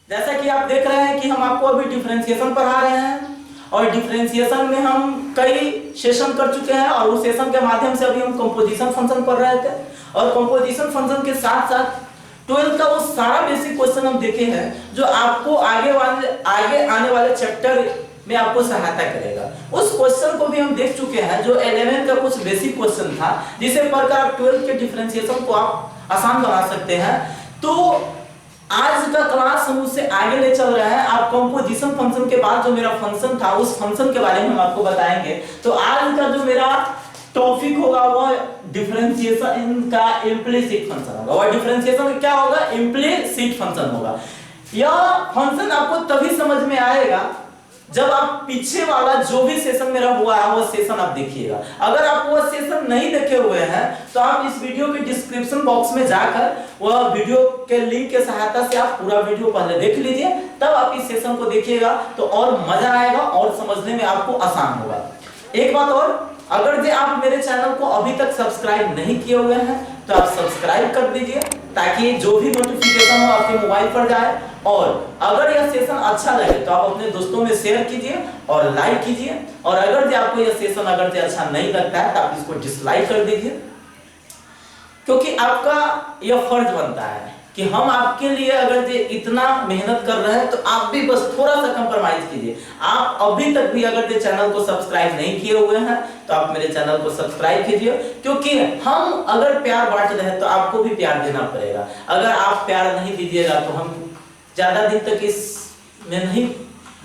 जैसा कि आप देख रहे हैं कि हम आपको अभी डिफरेंशिएशन पढ़ा रहे हैं और डिफरेंशिएशन में हम कई सेशन कर चुके हैं और उस सेशन के माध्यम से अभी हम कंपोजिशन फंक्शन पढ़ रहे थे और कंपोजिशन फंक्शन के साथ साथ 12th का वो सारा बेसिक क्वेश्चन हम देखे हैं जो आपको आगे आने वाले चैप्टर में आपको सहायता करेगा। उस क्वेश्चन को भी हम देख चुके हैं जो 11 का कुछ बेसिक क्वेश्चन था जिसे पढ़कर आप 12th के डिफरेंशिएशन को आप आसान बना सकते हैं। तो आज का क्लास हम उससे आगे ले चल रहे हैं। आप कंपोजिशन फंक्शन के बाद जो मेरा फंक्शन था उस फंक्शन के बारे में हम आपको बताएंगे। तो आज का जो मेरा टॉपिक होगा वो डिफरेंशिएशन का इम्प्लिसिट फंक्शन होगा। और डिफरेंशिएशन क्या होगा? इम्प्लिसिट फंक्शन होगा। यह फंक्शन आपको तभी समझ में आएगा जब आप पीछे वाला जो भी सेशन मेरा हुआ है वो सेशन आप देखिएगा। अगर आप वो सेशन नहीं देखे हुए हैं तो आप इस वीडियो के डिस्क्रिप्शन बॉक्स में जाकर वह वीडियो के लिंक के सहायता से आप पूरा वीडियो पहले देख लीजिए, तब आप इस सेशन को देखिएगा तो और मजा आएगा और समझने में आपको आसान होगा। एक बात और, अगर जे आप मेरे चैनल को अभी तक सब्सक्राइब नहीं किए हुए हैं तो आप सब्सक्राइब कर दीजिए ताकि जो भी नोटिफिकेशन हो आपके मोबाइल पर जाए। और अगर यह सेशन अच्छा लगे तो आप अपने दोस्तों में शेयर कीजिए और लाइक कीजिए। और अगर जे आपको यह सेशन अगर जे अच्छा नहीं लगता है तो आप इसको डिसलाइक कर दीजिए, क्योंकि आपका यह फर्ज बनता है कि हम आपके लिए अगर जे इतना मेहनत कर रहे हैं तो आप भी बस थोड़ा सा कंप्रोमाइज कीजिए। आप अभी तक भी अगर जे चैनल को सब्सक्राइब नहीं किए हुए हैं तो आप मेरे चैनल को सब्सक्राइब कीजिए, क्योंकि हम अगर प्यार बांट रहे हैं तो आपको भी प्यार देना पड़ेगा। अगर आप प्यार नहीं दीजिएगा तो हम ज्यादा दिन तक इसमें नहीं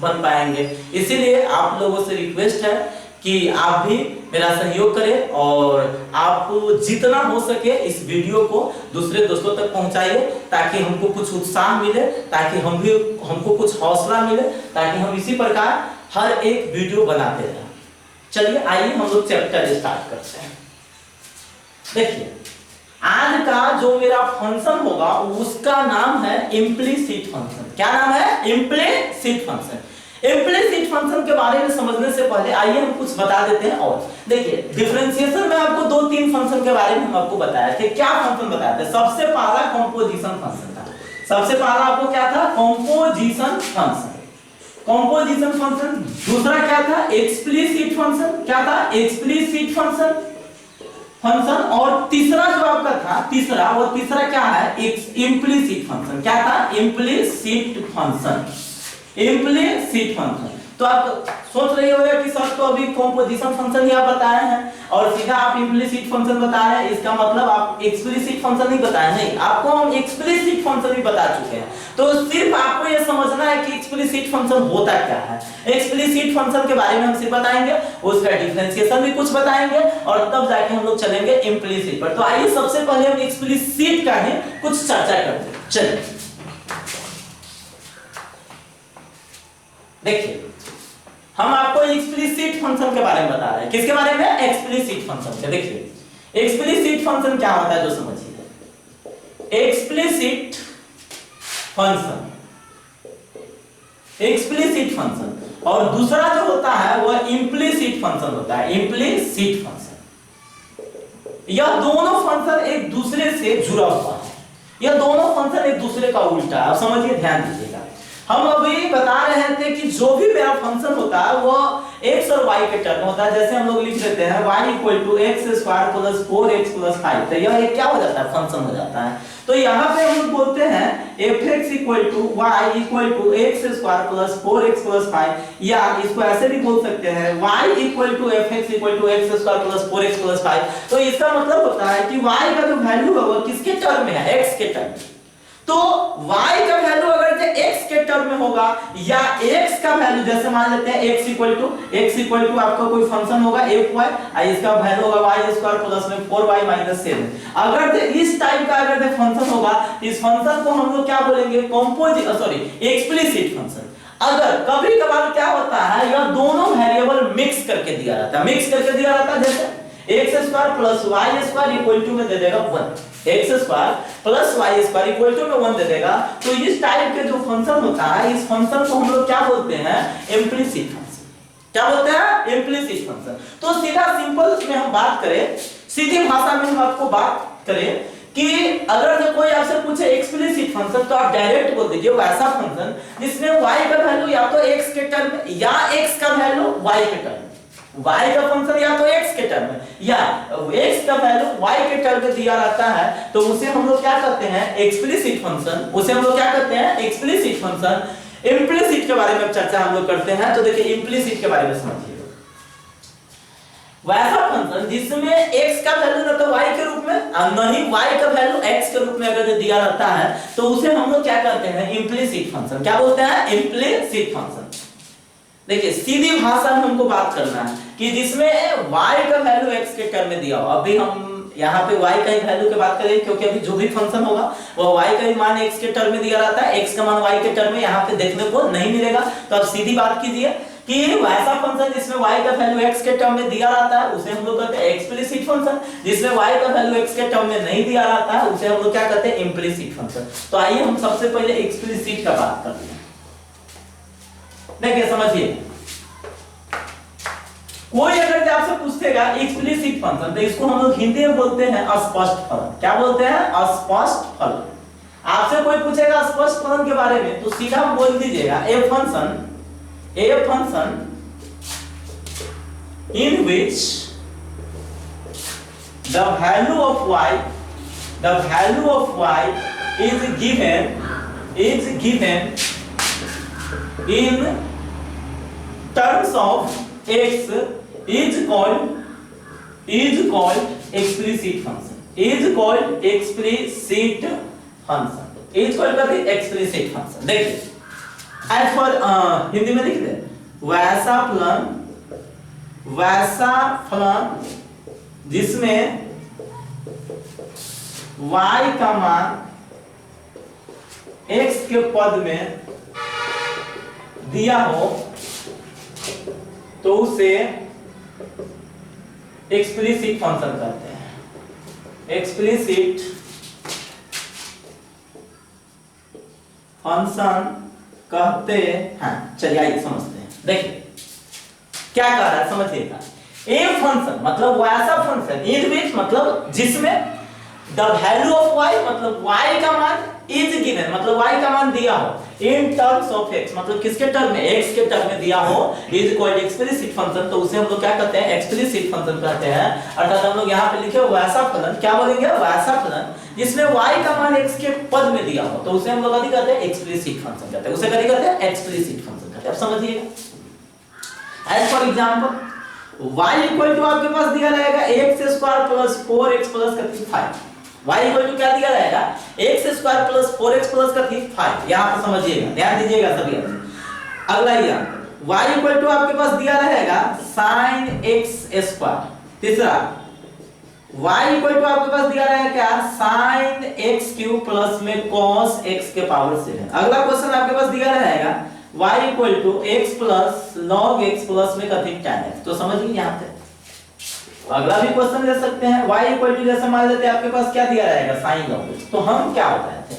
बन पाएंगे। इसीलिए आप लोगों से रिक्वेस्ट है कि आप भी मेरा सहयोग करें और आप जितना हो सके इस वीडियो को दूसरे दोस्तों तक पहुंचाइए ताकि हमको कुछ उत्साह मिले, ताकि हमको कुछ हौसला मिले, ताकि हम इसी प्रकार हर एक वीडियो बनाते रहें। चलिए आइए हम लोग चैप्टर स्टार्ट करते हैं। देखिए, आज का जो मेरा फंक्शन होगा उसका नाम है इम्प्लिसिट फंक्शन। क्या नाम है? Implicit function. इम्प्लिसिट फंक्शन के बारे में समझने से पहले आइए हम कुछ बता देते हैं। और देखिए, डिफरेंशिएशन में आपको 2-3 फंक्शन के बारे में हम आपको बताए थे। क्या फंक्शन बताए थे? सबसे पहला कंपोजिशन फंक्शन था। सबसे पहला आपको क्या था? Composition function. Composition function. दूसरा क्या था? Explicit function. क्या था? Explicit function. और तीसरा जो आपका था तीसरा क्या है? Implicit function. क्या था? Implicit function. Implicit function. तो आप सोच रहे होंगे कि सर तो अभी कंपोजिशन फंक्शन ही आप बताए हैं और सीधा आप इम्प्लिसिट फंक्शन बता रहे हैं, इसका मतलब आप एक्सप्लिसिट फंक्शन नहीं बताए। नहीं, आपको हम एक्सप्लिसिट फंक्शन भी बता चुके हैं। तो सिर्फ आपको यह समझना है कि एक्सप्लिसिट फंक्शन होता क्या है। एक्सप्लिसिट फंक्शन के बारे में हम सिर्फ बताएंगे, उसका डिफरेंशिएशन भी कुछ बताएंगे और तब जाके हम लोग चलेंगे इम्प्लिसिट पर। तो आइए सबसे पहले हम एक्सप्लिसिट का ही कुछ चर्चा करते हैं। चलिए देखिए, हम आपको एक्सप्लिसिट फंक्शन के बारे में बता रहे हैं। किसके बारे में? एक्सप्लिसिट फंक्शन के। देखिए, एक्सप्लिसिट फंक्शन क्या होता है जो समझिए। एक्सप्लिसिट फंक्शन, एक्सप्लिसिट फंक्शन और दूसरा जो होता है वह इम्प्लिसिट फंक्शन होता है। इम्प्लिसिट फंक्शन, यह दोनों फंक्शन एक दूसरे से जुड़ा हुआ है। यह दोनों फंक्शन एक दूसरे का उल्टा है। अब समझिए, ध्यान दीजिएगा। हम अभी बता रहे थे कि जो भी मेरा फंक्शन होता है वो x और y के टर्म होता है। जैसे हम लोग लिख देते हैं y = x² + 4x + 5, तो यह क्या हो जाता है? फंक्शन हो जाता है। तो यहाँ पे हम बोलते हैं fx = y = x² + 4x + 5, या इसको ऐसे भी बोल सकते हैं y = fx = x² + 4x + 5। तो इसका मतलब होता है कि y का जो वैल्यू है वो किसके टर्म में है? x के टर्म में। तो y का वैल्यू अगर x के टर्म में होगा या x का वैल्यू, जैसे मान लेते हैं x आपका कोई फंक्शन होगा fy और इसका वैल्यू होगा y² + 4y - 7। अगर इस टाइप का अगर फंक्शन होगा, इस फंक्शन को हम लोग क्या बोलेंगे? Explicit function. अगर कभी कभार क्या होता है, यह दोनों वेरिएबल मिक्स करके दिया रहता है। जैसे x² + y² में दे देगा 1, x² + y² में 1 दे देगा। तो इस टाइप के जो फंक्शन होता है, इस फंक्शन को हम लोग क्या बोलते हैं? Implicit function. क्या बोलते हैं? Implicit function. तो सीधा सिंपल में हम बात करें, सीधी भाषा में हम आपको बात करें कि अगर जो कोई आपसे पूछे एक्सप्लिसिट फंक्शन तो आप डायरेक्ट बोल दीजिए वैसा फंक्शन जिसमें y का वैल्यू या तो x के टर्म में या x का वैल्यू y के टर्म में, y का फंक्शन या तो x के टर्म में या x का वैल्यू y के टर्म में दिया रहता है तो उसे हम लोग क्या कहते हैं एक्सप्लिसिट फंक्शन। उसे हम लोग क्या कहते हैं एक्सप्लिसिट फंक्शन। इम्प्लिसिट के बारे में चर्चा हम लोग करते हैं तो देखिए इम्प्लिसिट के बारे में समझिए। वैसा फंक्शन जिसमें x का वैल्यू ना तो y के रूप में और न ही y का वैल्यू x के रूप में अगर दिया रहता है तो उसे हम लोग क्या कहते हैं इम्प्लिसिट फंक्शन। क्या बोलते हैं इम्प्लिसिट फंक्शन। देखिए सीधी भाषा में हमको बात करना है कि जिसमें y का वैल्यू x के टर्म में दिया हो। अभी हम यहाँ पे y का ही वैल्यू की बात करेंगे क्योंकि अभी जो भी फंक्शन होगा वो y का ही मान x के टर्म में दिया रहता है, x का मान y के टर्म में यहाँ पे देखने को नहीं मिलेगा। तो अब सीधी बात कीजिए कि वैसा फंक्शन जिसमें y का वैल्यू x के टर्म में दिया रहता है उसे हम लोग कहते हैं एक्सप्लिसिट फंक्शन। जिसमें y का वैल्यू x के टर्म में नहीं दिया रहता है उसे हम लोग क्या कहते हैं इम्प्लिसिट फंक्शन। तो आइए हम सबसे पहले एक्सप्लिसिट का बात करते हैं। देखिए समझिए, कोई अगर आपसे पूछेगा एक्सप्लिसिट फंक्शन तो इसको हम लोग हिंदी में बोलते हैं अस्पष्ट फलन। क्या बोलते हैं अस्पष्ट फलन। आपसे कोई पूछेगा अस्पष्ट फलन के बारे में तो सीधा बोल दीजिएगा a function in which the value of y is given in terms of x is called explicit function। is called explicit function। is called करते explicit function। देखिए एज फॉर हिंदी में लिख दे वैसा फलन जिसमें y का मान x के पद में दिया हो तो उसे एक्सप्लिसिट फंक्शन कहते हैं। एक्सप्लिसिट फंक्शन कहते हैं। चलिए आइए समझते हैं। देखिए क्या कह रहा है समझिएगा। ए फंक्शन मतलब वैसा फंक्शन इन विच मतलब जिसमें द वैल्यू ऑफ y मतलब y का मान इज गिवन मतलब y का मान दिया हो इन टर्म्स ऑफ x मतलब किसके टर्म में x के टर्म में दिया हो इज कॉल्ड एक्सप्लिसिट फंक्शन। तो उसे हम लोग क्या कहते हैं एक्सप्लिसिट फंक्शन कहते हैं। अर्थात हम लोग यहाँ पे लिखे वैसा फलन, क्या बोलेंगे वैसा फलन जिसमें y का मान x के पद में दिया हो तो उसे हम लोग कभी कहते हैं एक्सप्लिसिट फंक्शन कहते हैं। उसे कभी कहते हैं एक्सप्लिसिट फंक्शन कहते हैं। अब समझिएगा as for example y equal to आपके पास दिया रहेगा x square plus 4x plus 5। y equal to क्या दिया रहेगा x square plus 4x plus 5। यहां पर समझिएगा, ध्यान दीजिएगा सभी आदमी। अगला एग्जांपल y इक्वल टू आपके पास दिया रहेगा sin x स्क्वायर। तीसरा y इक्वल टू आपके पास दिया रहेगा क्या sin x क्यूब प्लस में cos x के पावर 7। अगला क्वेश्चन आपके पास दिया रहेगा y equal to x plus log x plus में tan x। तो समझिए यहां पे अगला भी क्वेश्चन ले सकते हैं y इक्वल टू जैसे मान लेते हैं आपके पास क्या दिया रहेगा sin log x। तो हम क्या बताए थे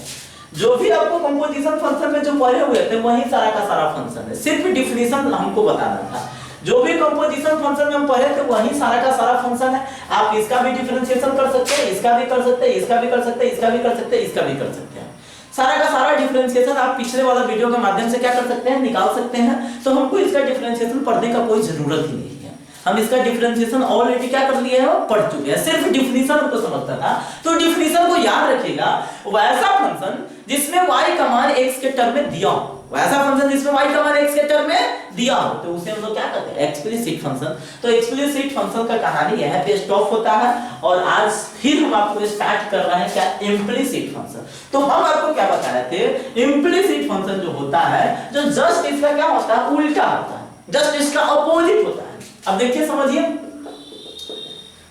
जो भी आपको कंपोजिशन फंक्शन में जो पढ़े हुए थे वही सारा का सारा फंक्शन है, सिर्फ डिफिनीशन हमको बताना था। जो भी कंपोजिशन फंक्शन में हम पढ़े थे वही सारा का सारा फंक्शन है। आप इसका भी डिफरेंशिएशन कर सकते हैं, इसका भी कर सकते हैं, इसका भी कर सकते हैं, इसका भी कर सकते हैं, इसका भी कर सकते हैं। सारा का सारा डिफरेंशिएशन आप पिछले वाला वीडियो के माध्यम से क्या कर सकते हैं निकाल सकते हैं। तो हमको इसका डिफरेंशिएशन पढ़ने का कोई जरूरत ही नहीं है। हम इसका डिफरेंशिएशन ऑलरेडी क्या कर लिए हैं पढ़ चुके हैं, सिर्फ डिफिनीशन हमको समझता था। तो डिफिनीशन को याद रखिएगा वैसा फंक्शन जिसमें y का मान x के टर्म में दिया हो, वैसा फंक्शन जिसमें y का मान x के टर्म में दिया हो तो उसे हम लोग क्या कहते हैं एक्सप्लिसिट फंक्शन। तो एक्सप्लिसिट फंक्शन का कहानी यह है पे स्टॉप होता है और आज फिर हम आपको स्टार्ट कर रहे हैं क्या इम्प्लिसिट फंक्शन। तो हम आपको क्या बता रहे थे इम्प्लिसिट फंक्शन जो होता है जो जस्ट इसका क्या होता है उल्टा होता है, जस्ट इसका अपोजिट होता है। अब देखिए समझिए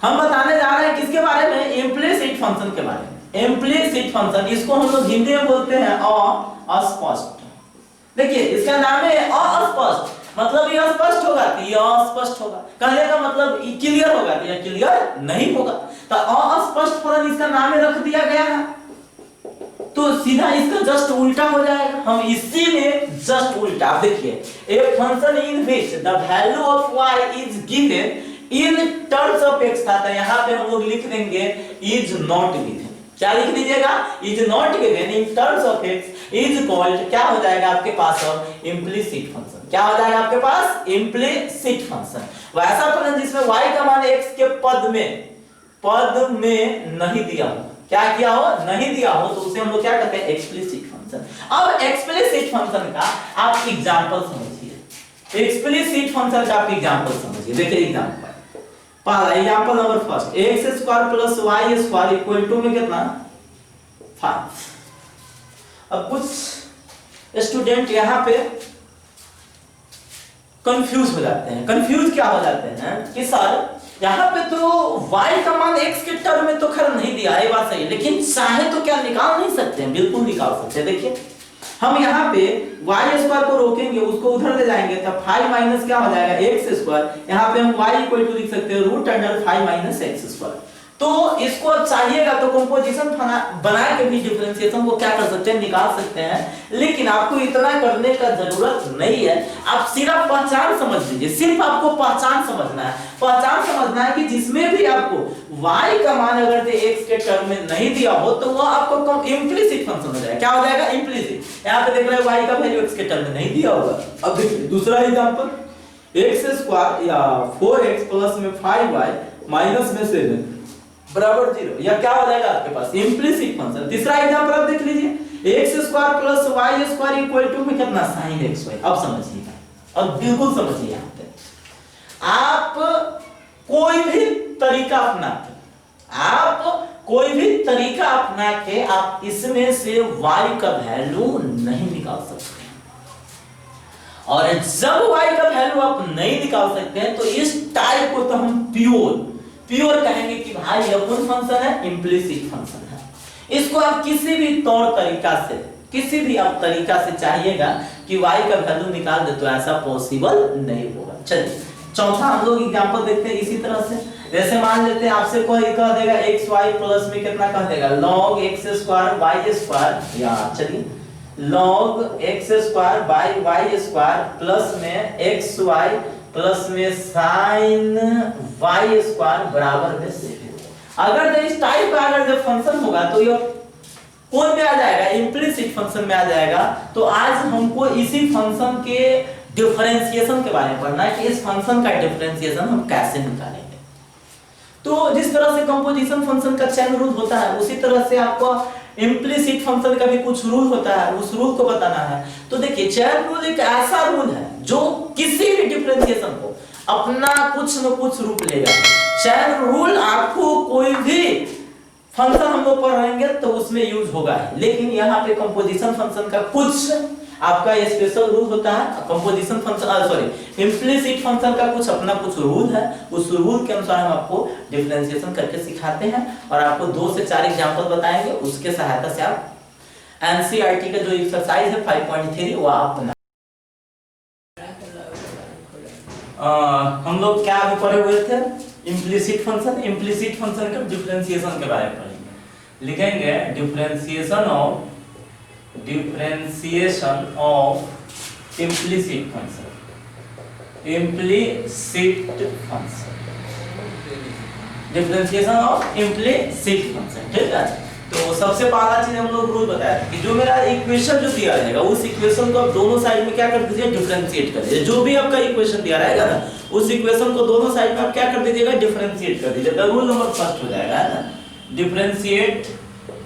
हम बताने जा रहे हैं किसके बारे में इम्प्लिसिट फंक्शन के बारे में। इम्प्लिसिट फंक्शन इसको हम लोग हिंदी में बोलते हैं अस्पष्ट। देखिए इसका नाम है अस्पष्ट मतलब ये अस्पष्ट होगा तो ये अस्पष्ट होगा, कहने का मतलब क्लियर होगा तो ये क्लियर नहीं होगा। तो अस्पष्ट फलन इसका नाम रख दिया गया है तो सीधा इसका जस्ट उल्टा हो जाएगा। हम इसी में जस्ट उल्टा देखिए a function in which the value of y is given in terms of x था तो यहां पे हम लोग लिख देंगे इज नॉट गिवन। क्या लिख दीजिएगा, is not given in terms of x is called, क्या हो जाएगा आपके पास अब इम्प्लीसिट फंक्शन। क्या हो जाएगा आपके पास इम्प्लीसिट फंक्शन। वैसा फंक्शन जिसमें y का मान x के पद में नहीं दिया हो, क्या किया हो, नहीं दिया हो, तो उसे हम लोग क्या कहते हैं एक्सप्लिसिट फंक्शन। अब एक्सप्लिसिट फंक्शन का आप एग्जांपल समझिए, एक्सप्लिसिट फंक्शन का आप एग्जांपल समझिए। देखिए एग्जांपल, पहला example number first, x square plus y square equal to में कितना 5। अब कुछ स्टूडेंट यहां पे कंफ्यूज हो जाते हैं। कंफ्यूज क्या हो जाते हैं कि सर यहां पे तो y का मान x के टर्म में तो खैर नहीं दिया है, ये बात सही है, लेकिन चाहे तो क्या निकाल नहीं सकते हैं, बिल्कुल निकाल सकते हैं। देखिए हम यहाँ पे y स्क्वायर को रोकेंगे, उसको उधर ले जाएंगे, तब 5 माइनस क्या हो जाएगा x स्क्वायर। यहाँ पे हम y इक्वल टू लिख सकते हैं root under 5 minus x square. तो इसको अब चाहिएगा तो कंपोजिशन बना के भी डिफरेंशिएशन को क्या कर सकते हैं, निकाल सकते हैं, लेकिन आपको इतना करने का जरूरत नहीं है। आप सिर्फ पहचान समझ लीजिए, सिर्फ आपको पहचान समझना है। पहचान समझना है कि जिसमें भी आपको y का मान अगर x के टर्म में नहीं दिया हो तो वो आपको इम्प्लीसिट फंक्शन हो जाएगा। क्या हो जाएगा, इम्प्लीसिट। यहाँ पे देख रहे हैं y का वैल्यू x के टर्म में नहीं दिया होगा। अब देखिए दूसरा एग्जांपल, x स्क्वायर या 4x प्लस में 5y माइनस में 7 बराबर 0, या क्या हो जाएगा आपके पास इम्प्लीसिट फंक्शन। तीसरा एग्जांपल आप देख लीजिए, x square plus y square equal to में कितना sin xy। अब समझिएगा, अब बिल्कुल समझिए। यहाँ पे आप कोई भी तरीका अपना के आप इसमें से y का वैल्यू नहीं निकाल सकते, और जब y का वैल्यू आप नहीं निकाल सकते हैं तो इस टाइप को तो हम प्योर कहेंगे कि भाई यह कौन फंक्शन है, इम्प्लीसिट फंक्शन है। इसको आप किसी भी तरीका से चाहिएगा कि y का वैल्यू निकाल दे तो ऐसा पॉसिबल नहीं होगा। चलिए चौथा हम लोग एग्जांपल देखते हैं इसी तरह से। जैसे मान लेते हैं आपसे कोई कह देगा xy प्लस में कितना कह देगा log x square y square, या चलिए log x square by y square plus में xy प्लस में sin y स्क्वायर बराबर में 0। अगर इस टाइप का अगर जब फंक्शन होगा तो ये कौन में आ जाएगा, इम्प्लीसिट फंक्शन में आ जाएगा। तो आज हमको इसी फंक्शन के डिफरेंशिएशन के बारे में पढ़ना है कि इस फंक्शन का डिफरेंशिएशन हम कैसे निकालेंगे। तो जिस तरह से कंपोजिशन फंक्शन का चेन रूल होता है उसी तरह से आपको इम्प्लीसिट फंक्शन का भी कुछ रूल होता है, उस रूल को बताना है। तो देखिए चेन रूल एक ऐसा रूल है जो किसी भी डिफरेंशिएशन को अपना कुछ न कुछ रूप लेगा। चेन रूल आपको कोई भी फंक्शन हम लोग पढ़ रहेंगे तो उसमें यूज होगा, लेकिन यहाँ पे कंपोजिशन फंक्शन का कुछ आपका स्पेशल रूल होता है। Composition function sorry implicit function का कुछ रूल है, उस रूल के अनुसार हम आपको डिफरेंशिएशन करके सिखाते हैं और आपको 2 से 4 एग्जांपल बताएंगे। उसके सहायता से आप एनसीईआरटी का जो एक्सरसाइज है 5.3 वो आप बना। हम लोग क्या अभी पढ़े हुए थे, इम्प्लीसिट फंक्शन के डिफरेंशिएशन के बारे में पढ़ेंगे। लिखेंगे differentiation of implicit function, differentiation of implicit function. ठीक है, तो सबसे पहला चीज हम लोग रूल बताया था कि जो मेरा इक्वेशन जो दिया रहेगा उस इक्वेशन को आप दोनों साइड में क्या कर दीजिए, डिफरेंशिएट कर दीजिए। जो भी आपका इक्वेशन दिया रहेगा ना उस इक्वेशन को दोनों साइड में आप क्या कर दीजिएगा, डिफरेंशिएट कर दीजिए। तो रूल नंबर फर्स्ट हो जाएगा है ना, differentiate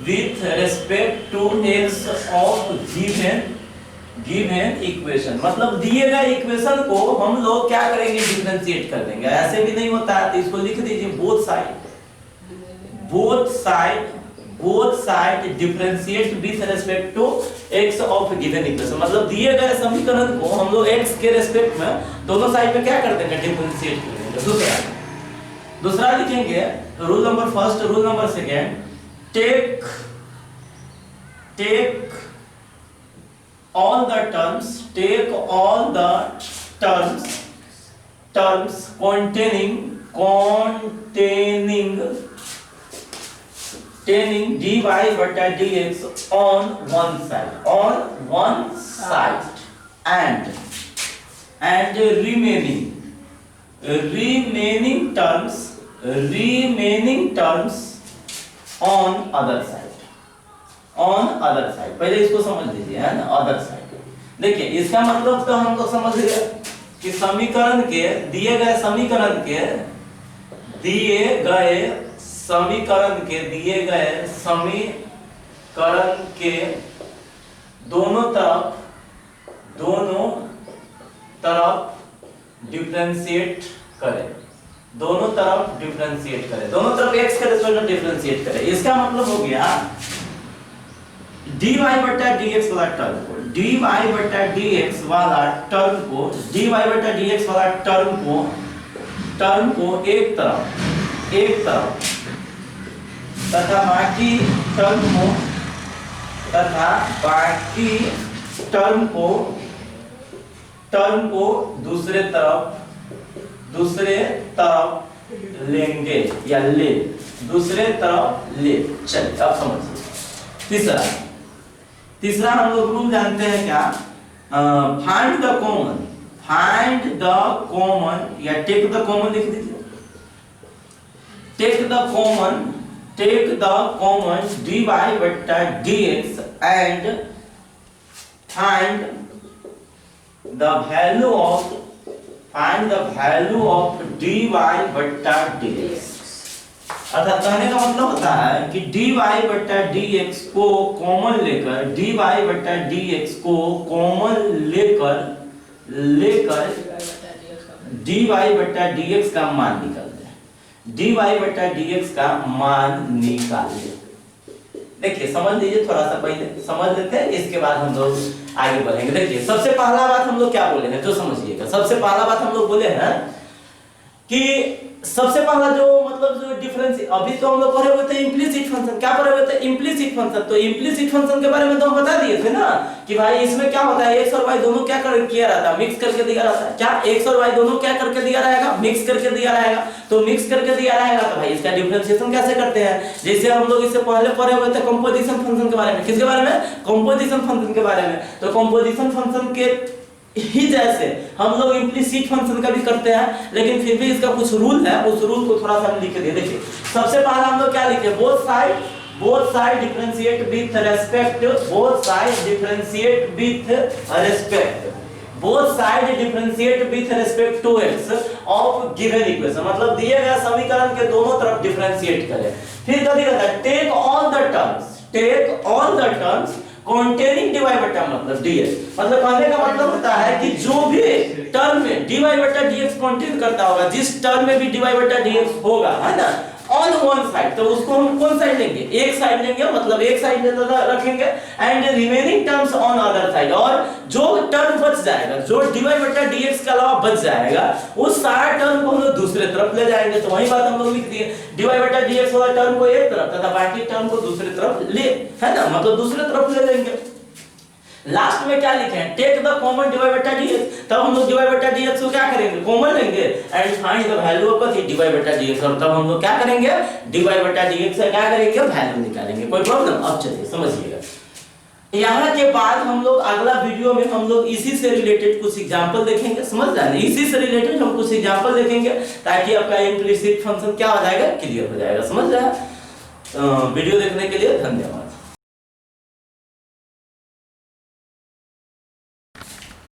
with respect to x of given equation. मतलब दिए गए इक्वेशन को हम लोग क्या करेंगे, डिफरेंशिएट कर देंगे। ऐसे भी नहीं होता है तो इसको लिख दीजिए both side differentiate with respect to x of given equation. मतलब दिए गए समीकरण को हम लोग x के रेस्पेक्ट में दोनों साइड में क्या कर देंगे, डिफरेंशिएट कर देंगे। दूसरा लिखेंगे rule number first. Rule number second, take all the terms containing dy बटा dx on one side and remaining terms on other side, on other side, पहले इसको समझ लीजिए, है ना, अदर साइड। देखिए इसका मतलब तो हम लोग समझ गए कि समीकरण के दिए गए समीकरण के दोनों तरफ डिफरेंशिएट करें, दोनों तरफ x का रिस्पेक्ट डिफरेंशिएट करें। इसका मतलब हो गया dy बटा dx वाला टर्म को एक तरफ तथा बाकी टर्म को दूसरे तरफ लेंगे या दूसरे तरफ ले। चलिए अब समझिए तीसरा हम लोग रूल जानते हैं क्या, फाइंड द कॉमन या टेक द कॉमन लिख दीजिए, टेक द कॉमन dy बटा dx and find the value of dy बटा dx। अर्थात कहने का मतलब होता है कि dy बटा dx को कॉमन लेकर dy बटा dx का मान निकाल दे, dy बटा dx का मान निकाल दे। देखिए समझ लीजिए, थोड़ा सा पहले समझ लेते हैं, इसके बाद हम लोग आगे बढ़ेंगे। देखिए सबसे पहला बात हम लोग क्या बोले हैं, जो समझिएगा, सबसे पहला बात हम लोग बोले हैं कि सबसे पहला जो मतलब जो डिफरेंस, अभी तो हम लोग पढ़े हुए थे इम्प्लिसिट फंक्शन, क्या पढ़े हुए थे, इम्प्लिसिट फंक्शन। तो इम्प्लिसिट फंक्शन के बारे में तो हम बता दिए थे ना कि भाई इसमें क्या होता है, x और y दोनों क्या किया रहता है, मिक्स करके दिया रहता है। क्या x और y दोनों क्या करके दिया रहेगा, मिक्स करके दिया रहेगा। तो मिक्स करके दिया रहेगा तो भाई इसका डिफरेंशिएशन कैसे करते हैं, जैसे हम लोग इससे पहले पढ़े हुए थे कंपोजिशन फंक्शन के बारे में। किसके बारे में, कंपोजिशन फंक्शन के बारे में। तो कंपोजिशन फंक्शन के ही जैसे हम लोग इम्प्लिसिट फंक्शन का भी करते हैं, लेकिन फिर भी इसका कुछ रूल है, उस रूल को थोड़ा सा हम लिख दिए। देखिए सबसे पहला हम लोग क्या लिखे, both side differentiate with respect to x of given equation, मतलब दिए गए समीकरण के दोनों तरफ डिफरेंशिएट करें। फिर क्या दिया था, take all the terms containing dy बटा मतलब dx, मतलब कहने का मतलब होता है कि जो भी टर्म में dy बटा dx कंटेन करता होगा, जिस टर्म में भी dy बटा dx होगा, है ना, ऑन वन साइड, तो उसको हम कौन साइड लेंगे, एक साइड लेंगे, मतलब एक साइड रखेंगे, and remaining terms on other side. और जो टर्म बच जाएगा, जो dy बटा dx के अलावा बच जाएगा, उस सारा टर्म को हम लोग दूसरे तरफ ले जाएंगे। तो वही बात हम लोग लिख दिए, dy बटा dx वाला टर्म को एक तरफ तथा बाकी टर्म को दूसरी तरफ ले, है ना, मतलब दूसरे तरफ ले लेंगे। लास्ट में क्या लिखे हैं, टेक द कॉमन dy बटा dx, तब हम लोग dy बटा dx को क्या करेंगे, कॉमन लेंगे, and find the value of dy बटा dx, और तब हम लोग क्या करेंगे, dy बटा dx से क्या करेंगे, वैल्यू निकालेंगे। कोई प्रॉब्लम? अब चलिए समझिएगा। यहाँ के बाद हम लोग अगला वीडियो में हम लोग इसी से रिलेटेड कुछ एग्जांपल देखेंगे, समझ जाए, इसी से रिलेटेड हम कुछ एग्जांपल देखेंगे, ताकि आपका इम्प्लिसिट फंक्शन क्या हो जाएगा, क्लियर हो जाएगा, समझ जाए। वीडियो देखने के लिए धन्यवाद।